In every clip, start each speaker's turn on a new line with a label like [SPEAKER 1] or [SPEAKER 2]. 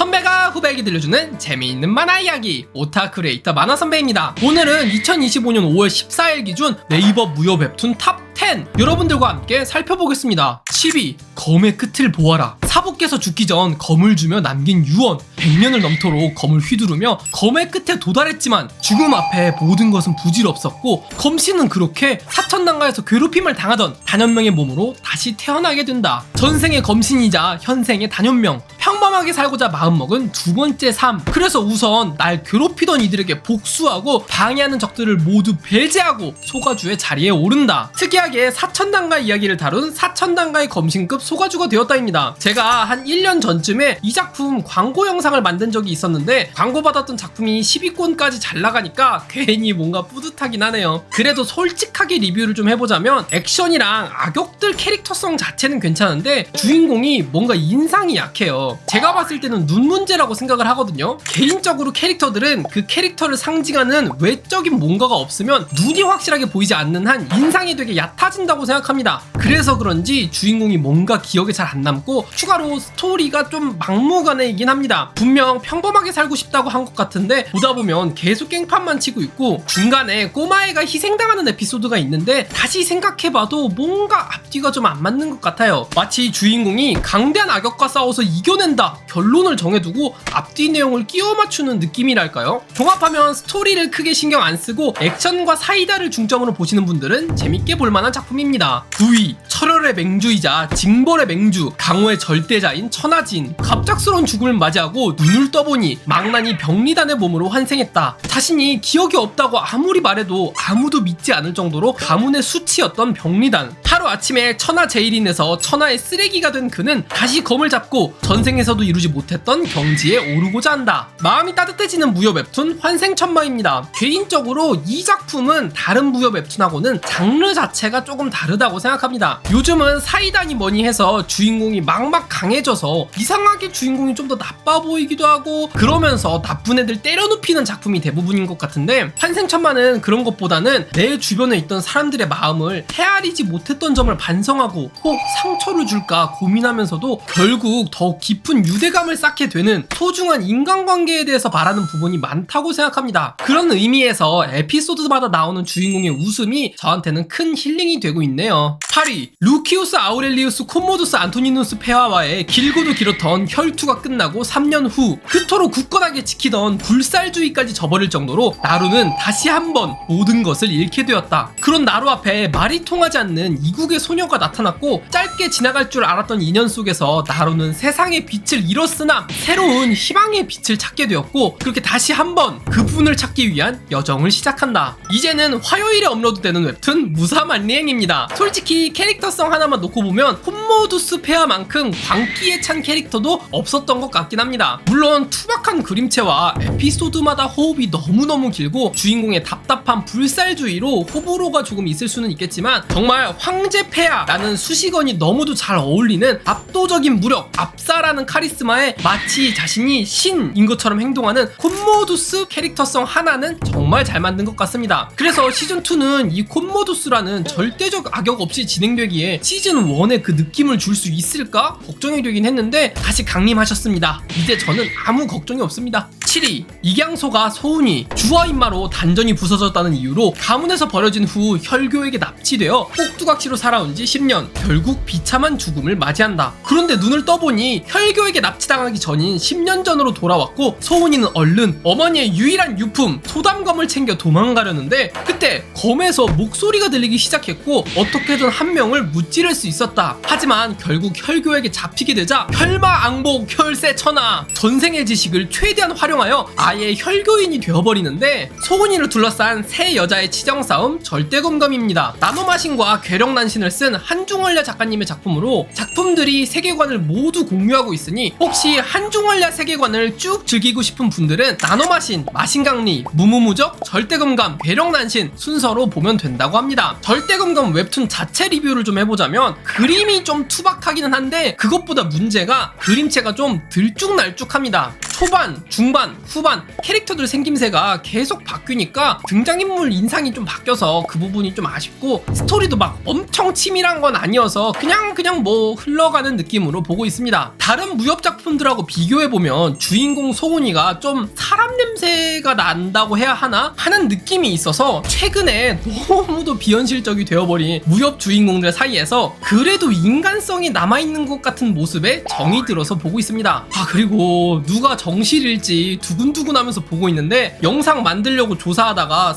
[SPEAKER 1] 선배가 후배에게 들려주는 재미있는 만화 이야기, 오타 크리에이터 만화 선배입니다. 오늘은 2025년 5월 14일 기준 네이버 무료 웹툰 탑 10 여러분들과 함께 살펴보겠습니다. 10위 검의 끝을 보아라. 사부께서 죽기 전 검을 주며 남긴 유언. 100년을 넘도록 검을 휘두르며 검의 끝에 도달했지만 죽음 앞에 모든 것은 부질없었고 검씨는 그렇게 사천당가에서 괴롭힘을 당하던 단연명의 몸으로 다시 태어나게 된다. 전생의 검신이자 현생의 단연명. 평범하게 살고자 마음먹은 두 번째 삶. 그래서 우선 날 괴롭히던 이들에게 복수하고 방해하는 적들을 모두 배제하고 소가주의 자리에 오른다. 특이하게 사천당가 이야기를 다룬 사천당가의 검신급 소가주가 되었다입니다. 제가 한 1년 전쯤에 이 작품 광고 영상을 만든 적이 있었는데 광고받았던 작품이 10위권까지 잘 나가니까 괜히 뭔가 뿌듯하긴 하네요. 그래도 솔직하게 리뷰를 좀 해보자면 액션이랑 악역들 캐릭터성 자체는 괜찮은데 주인공이 뭔가 인상이 약해요. 제가 봤을 때는 눈 문제라고 생각을 하거든요. 개인적으로 캐릭터들은 그 캐릭터를 상징하는 외적인 뭔가가 없으면 눈이 확실하게 보이지 않는 한 인상이 되게 얕아진다고 생각합니다. 그래서 그런지 주인공이 뭔가 기억에 잘 안 남고 추가로 스토리가 좀 막무가내이긴 합니다. 분명 평범하게 살고 싶다고 한 것 같은데 보다 보면 계속 깽판만 치고 있고 중간에 꼬마애가 희생당하는 에피소드가 있는데 다시 생각해봐도 뭔가 앞뒤가 좀 안 맞는 것 같아요. 마치 주인공이 강대한 악역과 싸워서 이겨낸다 결론을 정해두고 앞뒤 내용을 끼워 맞추는 느낌이랄까요? 종합하면 스토리를 크게 신경 안 쓰고 액션과 사이다를 중점으로 보시는 분들은 재밌게 볼만한 작품입니다. 9위 철혈의 맹주이자 징벌의 맹주, 강호의 절대자인 천하진. 갑작스러운 죽음을 맞이하고 눈을 떠보니 망나니 병리단의 몸으로 환생했다. 자신이 기억이 없다고 아무리 말해도 아무도 믿지 않을 정도로 가문의 수치였던 병리단. 하루아침에 천하 제일인에서 천하의 쓰레기가 된 그는 다시 검을 잡고 전생에서도 이루지 못했던 경지에 오르고자 한다. 마음이 따뜻해지는 무협 웹툰 환생천마입니다. 개인적으로 이 작품은 다른 무협 웹툰하고는 장르 자체가 조금 다르다고 생각합니다. 요즘은 사이다니 뭐니 해서 주인공이 막막 강해져서 이상하게 주인공이 좀 더 나빠 보이기도 하고 그러면서 나쁜 애들 때려눕히는 작품이 대부분인 것 같은데 환생천마는 그런 것보다는 내 주변에 있던 사람들의 마음을 헤아리지 못했던 점을 반성하고 혹 상처를 줄까 고민하면서도 결국 더 깊은 유대감을 쌓게 되는 소중한 인간관계에 대해서 말하는 부분이 많다고 생각합니다. 그런 의미에서 에피소드마다 나오는 주인공의 웃음이 저한테는 큰 힐링이 되고 있네요. 8위 루키우스 아우렐리우스 콤모두스 안토니누스 폐하와의 길고도 길었던 혈투가 끝나고 3년 후 그토록 굳건하게 지키던 불살주의까지 저버릴 정도로 나루는 다시 한번 모든 것을 잃게 되었다. 그런 나루 앞에 말이 통하지 않는 이국의 소녀가 나타났고 짧게 지나갈 줄 알았던 인연 속에서 나루는 세상의 빛을 잃었으나 새로운 희망의 빛을 찾게 되었고 그렇게 다시 한번 그분을 찾기 위한 여정을 시작한다. 이제는 화요일에 업로드되는 웹툰 무사만리행입니다. 솔직히 캐릭터성 하나만 놓고 보면 콤모두스 폐하만큼 광기에 찬 캐릭터도 없었던 것 같긴 합니다. 물론 투박한 그림체와 에피소드마다 호흡이 너무너무 길고 주인공의 답답한 불살주의로 호불호가 조금 있을 수는 있겠지만 정말 황제 폐하라는 수식어니 너무도 잘 어울리는 압도적인 무력, 압사라는 카리스마에 마치 자신이 신인 것처럼 행동하는 콤모두스 캐릭터성 하나는 정말 잘 만든 것 같습니다. 그래서 시즌2는 이 콤모두스라는 절대적 악역 없이 진행되기에 시즌1의 그 느낌을 줄 수 있을까 걱정이 되긴 했는데 다시 강림하셨습니다. 이제 저는 아무 걱정이 없습니다. 7위 이경소가 소은이 주와 인마로 단전이 부서졌다는 이유로 가문에서 버려진 후 혈교에게 납치되어 꼭두각시로 살아온 지 10년 결국 비참한 죽음을 맞이한다. 그런데 눈을 떠보니 혈교에게 납치당하기 전인 10년 전으로 돌아왔고 소은이는 얼른 어머니의 유일한 유품 소담검을 챙겨 도망가려는데 그때 검에서 목소리가 들리기 시작했고 어떻게든 한 명을 무찌를 수 있었다. 하지만 결국 혈교에게 잡히게 되자 혈마앙복 혈세천하 전생의 지식을 최대한 활용하여 아예 혈교인이 되어버리는데 소은이를 둘러싼 세 여자의 치정싸움 절대검검입니다. 나노마신과 괴력난신을 쓴 한중월야 작가님의 작품으로 작품들이 세계관을 모두 공유하고 있으니 혹시 한중월야 세계관을 쭉 즐기고 싶은 분들은 나노마신, 마신강리, 무무무적, 절대검감, 괴력난신 순서로 보면 된다고 합니다. 절대검감 웹툰 자체 리뷰를 좀 해보자면 그림이 좀 투박하기는 한데 그것보다 문제가 그림체가 좀 들쭉날쭉합니다. 초반, 중반, 후반 캐릭터들 생김새가 계속 바뀌니까 등장인물 인상이 좀 바뀌어서 그 부분이 좀 아쉽고 스토리도 막 엄청 치밀한 건 아니어서 그냥 뭐 흘러가는 느낌으로 보고 있습니다. 다른 무협 작품들하고 비교해보면 주인공 소은이가 좀 사람 냄새가 난다고 해야 하나? 하는 느낌이 있어서 최근에 너무도 비현실적이 되어버린 무협 주인공들 사이에서 그래도 인간성이 남아있는 것 같은 모습에 정이 들어서 보고 있습니다. 그리고 누가 정실일지 두근두근하면서 보고 있는데 영상 만들려고 조사하다가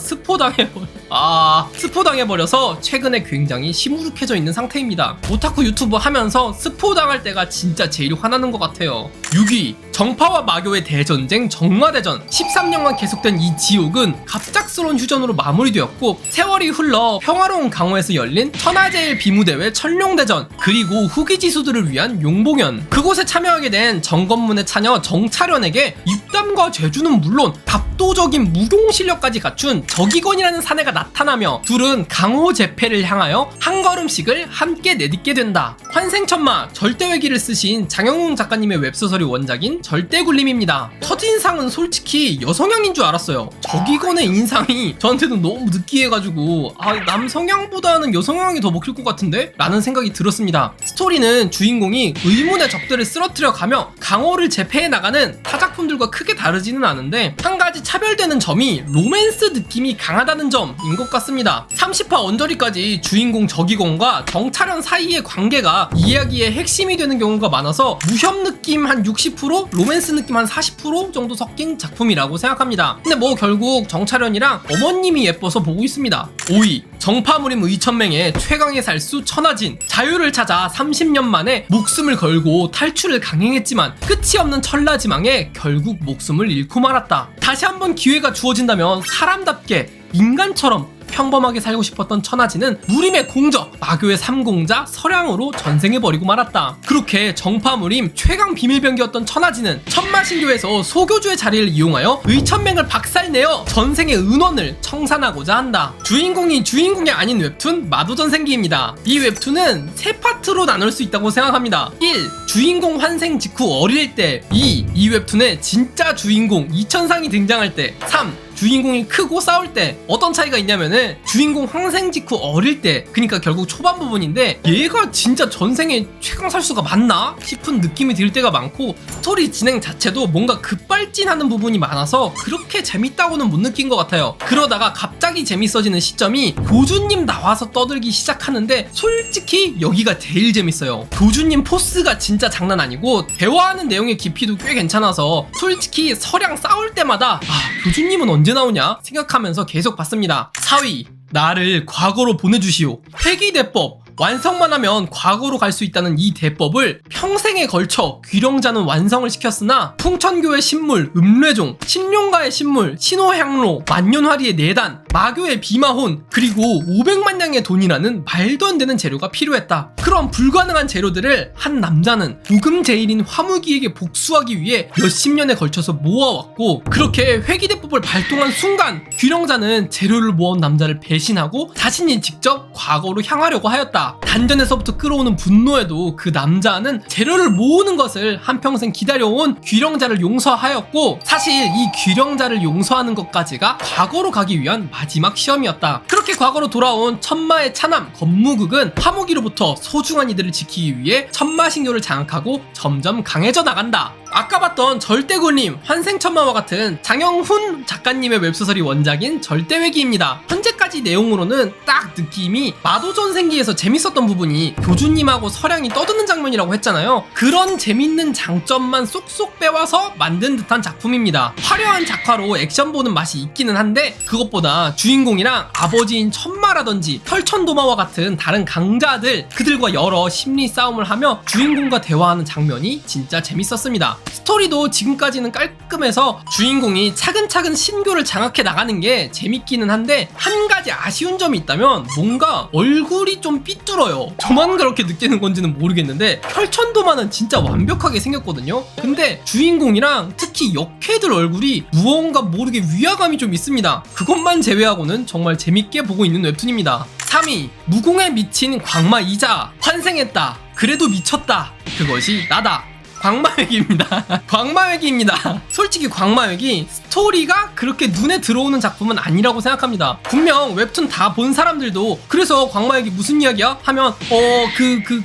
[SPEAKER 1] 스포당해버려서 최근에 굉장히 시무룩해져 있는 상태입니다. 오타쿠 유튜브 하면서 스포당할 때가 진짜 제일 화나는 것 같아요. 6위 정파와 마교의 대전쟁 정화대전. 13년간 계속된 이 지옥은 갑작스러운 휴전으로 마무리되었고 세월이 흘러 평화로운 강호에서 열린 천하제일 비무대회 천룡대전, 그리고 후기 지수들을 위한 용봉연, 그곳에 참여하게 된 정건문의 차녀 정차련에게 입담과 재주는 물론 압도적인 무공 실력까지 갖춘 적이건이라는 사내가 나타나며 둘은 강호 재패를 향하여 한 걸음씩을 함께 내딛게 된다. 환생천마 절대외기를 쓰신 장영웅 작가님의 웹소설이 원작인 절대굴림입니다. 첫인상은 솔직히 여성향인 줄 알았어요. 적이건의 인상이 저한테는 너무 느끼해가지고 남성향보다는 여성향이 더 먹힐 것 같은데? 라는 생각이 들었습니다. 스토리는 주인공이 의문의 적들을 쓰러뜨려 가며 강호를 제패해 나가는 타 작품들과 크게 다르지는 않은데 한 가지 차별되는 점이 로맨스 느낌이 강하다는 점인 것 같습니다. 30화 언저리까지 주인공 적이건과 정차련 사이의 관계가 이야기의 핵심이 되는 경우가 많아서 무협 느낌 한 60%, 로맨스 느낌 한 40% 정도 섞인 작품이라고 생각합니다. 근데 뭐 결국 정차련이랑 어머님이 예뻐서 보고 있습니다. 5위 정파무림 의천맹의 최강의 살수 천하진. 자유를 찾아 30년 만에 목숨을 걸고 탈출을 강행했지만 끝이 없는 천라지망에 결국 목숨을 잃고 말았다. 다시 한번 기회가 주어진다면 사람답게 인간처럼 평범하게 살고 싶었던 천하진은 무림의 공적 마교의 삼공자 서량으로 전생해버리고 말았다. 그렇게 정파무림 최강 비밀병기였던 천하진은 천마신교에서 소교주의 자리를 이용하여 의천맹을 박살내어 전생의 은원을 청산하고자 한다. 주인공이 아닌 웹툰 마도전생기입니다. 이 웹툰은 세 파트로 나눌 수 있다고 생각합니다. 1. 주인공 환생 직후 어릴 때. 2. 이 웹툰의 진짜 주인공 이천상이 등장할 때. 3. 주인공이 크고 싸울 때. 어떤 차이가 있냐면은 주인공 환생 직후 어릴 때, 그러니까 결국 초반 부분인데 얘가 진짜 전생에 최강살수가 맞나? 싶은 느낌이 들 때가 많고 스토리 진행 자체도 뭔가 급발진하는 부분이 많아서 그렇게 재밌다고는 못 느낀 것 같아요. 그러다가 갑자기 재밌어지는 시점이 교주님 나와서 떠들기 시작하는데 솔직히 여기가 제일 재밌어요. 교주님 포스가 진짜 장난 아니고 대화하는 내용의 깊이도 꽤 괜찮아서 솔직히 서량 싸울 때마다 교주님은 언제 나오냐 생각하면서 계속 봤습니다. 4위 나를 과거로 보내주시오. 회귀대법. 완성만 하면 과거로 갈 수 있다는 이 대법을 평생에 걸쳐 귀령자는 완성을 시켰으나 풍천교의 신물 음례종, 신룡가의 신물 신호향로, 만년화리의 내단, 마교의 비마혼, 그리고 500만 양의 돈이라는 말도 안 되는 재료가 필요했다. 그런 불가능한 재료들을 한 남자는 우금제일인 화무기에게 복수하기 위해 몇십 년에 걸쳐서 모아왔고, 그렇게 회귀대법을 발동한 순간 귀령자는 재료를 모은 남자를 배신하고 자신이 직접 과거로 향하려고 하였다. 단전에서부터 끌어오는 분노에도 그 남자는 재료를 모으는 것을 한평생 기다려온 귀령자를 용서하였고, 사실 이 귀령자를 용서하는 것까지가 과거로 가기 위한 마지막 시험이었다. 그렇게 과거로 돌아온 천마의 차남 건무극은 화무기로부터 소중한 이들을 지키기 위해 천마신교를 장악하고 점점 강해져 나간다. 아까 봤던 절대굴림, 환생천마와 같은 장영훈 작가님의 웹소설이 원작인 절대외기입니다. 현재까지 내용으로는 딱 느낌이 마도전생기에서 재밌었던 부분이 교주님하고 서량이 떠드는 장면이라고 했잖아요. 그런 재밌는 장점만 쏙쏙 빼와서 만든 듯한 작품입니다. 화려한 작화로 액션 보는 맛이 있기는 한데 그것보다 주인공이랑 아버지인 천마라든지 혈천도마와 같은 다른 강자들, 그들과 여러 심리 싸움을 하며 주인공과 대화하는 장면이 진짜 재밌었습니다. 스토리도 지금까지는 깔끔해서 주인공이 차근차근 신교를 장악해 나가는 게 재밌기는 한데 한 가지 아쉬운 점이 있다면 뭔가 얼굴이 좀 삐뚤어요. 저만 그렇게 느끼는 건지는 모르겠는데 혈천도마는 진짜 완벽하게 생겼거든요. 근데 주인공이랑 특히 역캐들 얼굴이 무언가 모르게 위화감이 좀 있습니다. 그것만 제외하고는 정말 재밌게 보고 있는 웹툰입니다. 3위 무공에 미친 광마 이자. 환생했다. 그래도 미쳤다. 그것이 나다. 광마외기입니다. 광마외기입니다. 솔직히 광마외기 스토리가 그렇게 눈에 들어오는 작품은 아니라고 생각합니다. 분명 웹툰 다 본 사람들도 그래서 광마외기 무슨 이야기야? 하면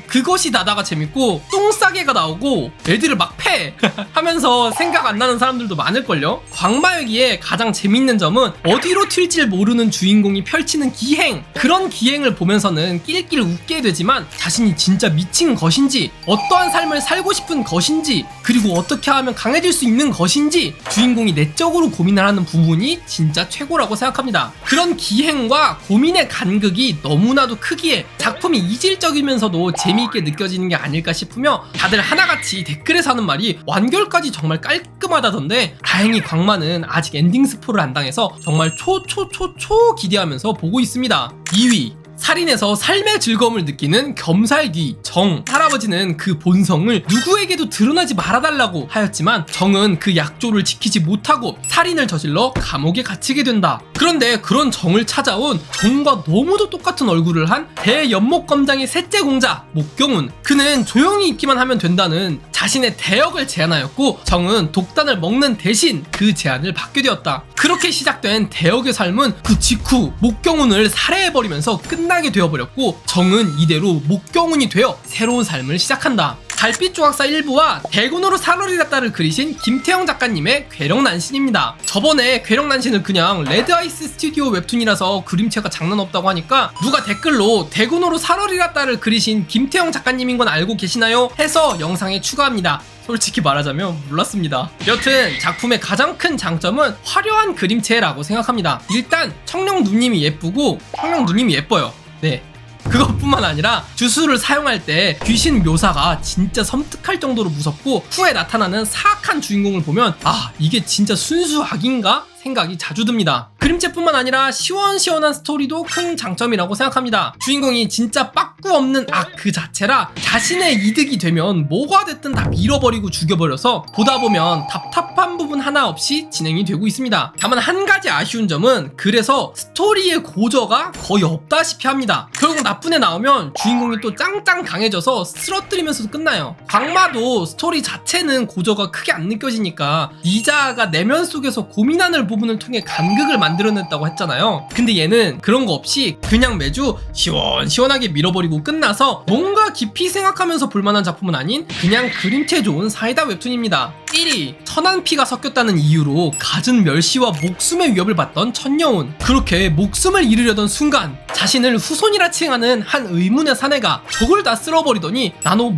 [SPEAKER 1] 그것이 나다가 재밌고 똥싸개가 나오고 애들을 막 패 하면서 생각 안 나는 사람들도 많을걸요. 광마외기의 가장 재밌는 점은 어디로 튈지 모르는 주인공이 펼치는 기행, 그런 기행을 보면서는 낄낄 웃게 되지만 자신이 진짜 미친 것인지, 어떠한 삶을 살고 싶은 것인지, 그리고 어떻게 하면 강해질 수 있는 것인지 주인공이 내적으로 고민을 하는 부분이 진짜 최고라고 생각합니다. 그런 기행과 고민의 간극이 너무나도 크기에 작품이 이질적이면서도 재미있게 느껴지는 게 아닐까 싶으며 다들 하나같이 댓글에서 하는 말이 완결까지 정말 깔끔하다던데, 다행히 광마는 아직 엔딩 스포를 안 당해서 정말 초 기대하면서 보고 있습니다. 2위, 살인에서 삶의 즐거움을 느끼는 겸살귀 정. 할아버지는 그 본성을 누구에게도 드러나지 말아달라고 하였지만 정은 그 약조를 지키지 못하고 살인을 저질러 감옥에 갇히게 된다. 그런데 그런 정을 찾아온 정과 너무도 똑같은 얼굴을 한 대연목검장의 셋째 공자 목경훈. 그는 조용히 있기만 하면 된다는 자신의 대역을 제안하였고 정은 독단을 먹는 대신 그 제안을 받게 되었다. 그렇게 시작된 대역의 삶은 그 직후 목경훈을 살해해버리면서 끝나게 되어버렸고 정은 이대로 목경훈이 되어 새로운 삶을 시작한다. 달빛조각사 1부와 대군으로 살얼이랐다를 그리신 김태형 작가님의 괴력난신입니다. 저번에 괴력난신을 그냥 레드아이스 스튜디오 웹툰이라서 그림체가 장난없다고 하니까 누가 댓글로 대군으로 살얼이랐다를 그리신 김태형 작가님인 건 알고 계시나요? 해서 영상에 추가합니다. 솔직히 말하자면 몰랐습니다. 여튼 작품의 가장 큰 장점은 화려한 그림체라고 생각합니다. 일단 청룡 누님이 예쁘고 청룡 누님이 예뻐요. 네, 그것뿐만 아니라 주술을 사용할 때 귀신 묘사가 진짜 섬뜩할 정도로 무섭고 후에 나타나는 사악한 주인공을 보면 아, 이게 진짜 순수 악인가? 생각이 자주 듭니다. 그림체뿐만 아니라 시원시원한 스토리도 큰 장점이라고 생각합니다. 주인공이 진짜 빠꾸 없는 악 그 자체라 자신의 이득이 되면 뭐가 됐든 다 밀어버리고 죽여버려서 보다 보면 답답한 부분 하나 없이 진행이 되고 있습니다. 다만 한 가지 아쉬운 점은 그래서 스토리의 고저가 거의 없다시피 합니다. 결국 나쁜 애 나오면 주인공이 또 짱짱 강해져서 쓰러뜨리면서도 끝나요. 광마도 스토리 자체는 고저가 크게 안 느껴지니까 니자가 내면 속에서 고민하는 부분을 통해 간극을 만들어냈다고 했잖아요. 근데 얘는 그런 거 없이 그냥 매주 시원시원하게 밀어버리고 끝나서 뭔가 깊이 생각하면서 볼만한 작품은 아닌 그냥 그림체 좋은 사이다 웹툰입니다. 1위, 천한 피가 섞였다는 이유로 갖은 멸시와 목숨의 위협을 받던 천여운. 그렇게 목숨을 잃으려던 순간 자신을 후손이라 칭하는 한 의문의 사내가 적을 다 쓸어버리더니 나노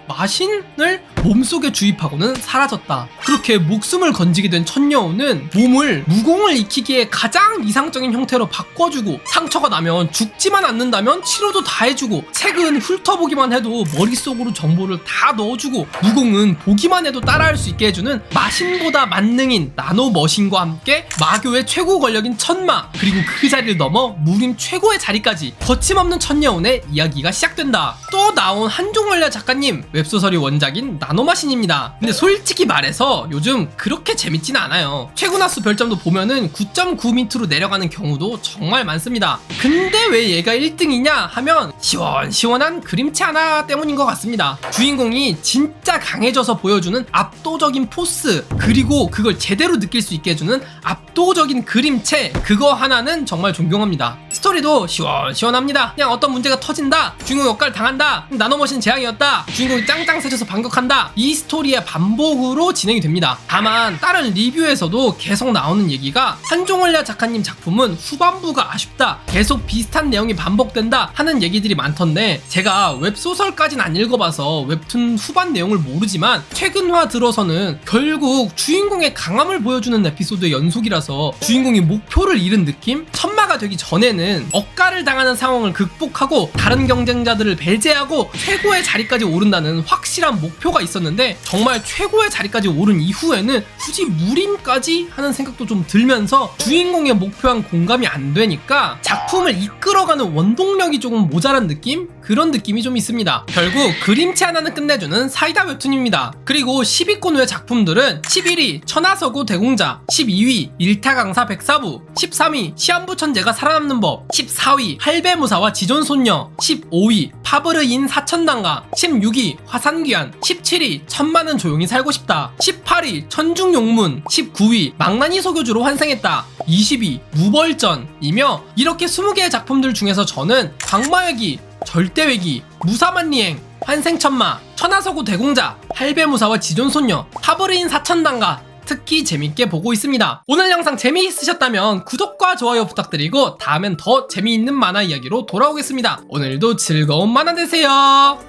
[SPEAKER 1] 마신을 몸속에 주입하고는 사라졌다. 그렇게 목숨을 건지게 된 천여우는 몸을 무공을 익히기에 가장 이상적인 형태로 바꿔주고 상처가 나면 죽지만 않는다면 치료도 다 해주고 책은 훑어보기만 해도 머릿속으로 정보를 다 넣어주고 무공은 보기만 해도 따라할 수 있게 해주는 마신보다 만능인 나노머신과 함께 마교의 최고 권력인 천마, 그리고 그 자리를 넘어 무림 최고의 자리까지 거침없는 천여운의 이야기가 시작된다. 또 나온 한종원래 작가님 웹소설이 원작인 나노마신입니다. 근데 솔직히 말해서 요즘 그렇게 재밌진 않아요. 최고나수 별점도 보면은 9.9 밑으로 내려가는 경우도 정말 많습니다. 근데 왜 얘가 1등이냐 하면 시원시원한 그림체 하나 때문인 것 같습니다. 주인공이 진짜 강해져서 보여주는 압도적인 포스, 그리고 그걸 제대로 느낄 수 있게 해주는 압도적인 그림체, 그거 하나는 정말 존경합니다. 스토리도 시원시원합니다. 그냥 어떤 문제가 터진다, 주인공 역갈 당한다, 나노머신 재앙이었다, 주인공이 짱짱 세져서 반격한다, 이 스토리의 반복으로 진행이 됩니다. 다만 다른 리뷰에서도 계속 나오는 얘기가 한종원래 작가님 작품은 후반부가 아쉽다, 계속 비슷한 내용이 반복된다 하는 얘기들이 많던데 제가 웹소설까지는 안 읽어봐서 웹툰 후반 내용을 모르지만 최근화 들어서는 결국 주인공의 강함을 보여주는 에피소드의 연속이라서 주인공이 목표를 잃은 느낌? 천마가 되기 전에는 억가를 당하는 상황을 극복하고 다른 경쟁자들을 배제하고 최고의 자리까지 오른다는 확실한 목표가 있었는데 정말 최고의 자리까지 오른 이후에는 굳이 무림까지 하는 생각도 좀 들면서 주인공의 목표랑 공감이 안 되니까 작품을 이끌어가는 원동력이 조금 모자란 느낌? 그런 느낌이 좀 있습니다. 결국 그림체 하나는 끝내주는 사이다 웹툰입니다. 그리고 10위권 외 작품들은 11위 천하서구 대공자, 12위 일타강사 백사부, 13위 시한부 천재 내가 살아남는 법, 14위 할배무사와 지존손녀, 15위 파브르인 사천당가, 16위 화산귀환, 17위 천만은 조용히 살고 싶다, 18위 천중용문, 19위 망나니 소교주로 환생했다, 20위 무벌전이며 이렇게 20개의 작품들 중에서 저는 강마외기, 절대외기, 무사만리행, 환생천마, 천하서구 대공자, 할배무사와 지존손녀, 파브르인 사천당가 특히 재밌게 보고 있습니다. 오늘 영상 재미있으셨다면 구독과 좋아요 부탁드리고 다음엔 더 재미있는 만화 이야기로 돌아오겠습니다. 오늘도 즐거운 만화 되세요.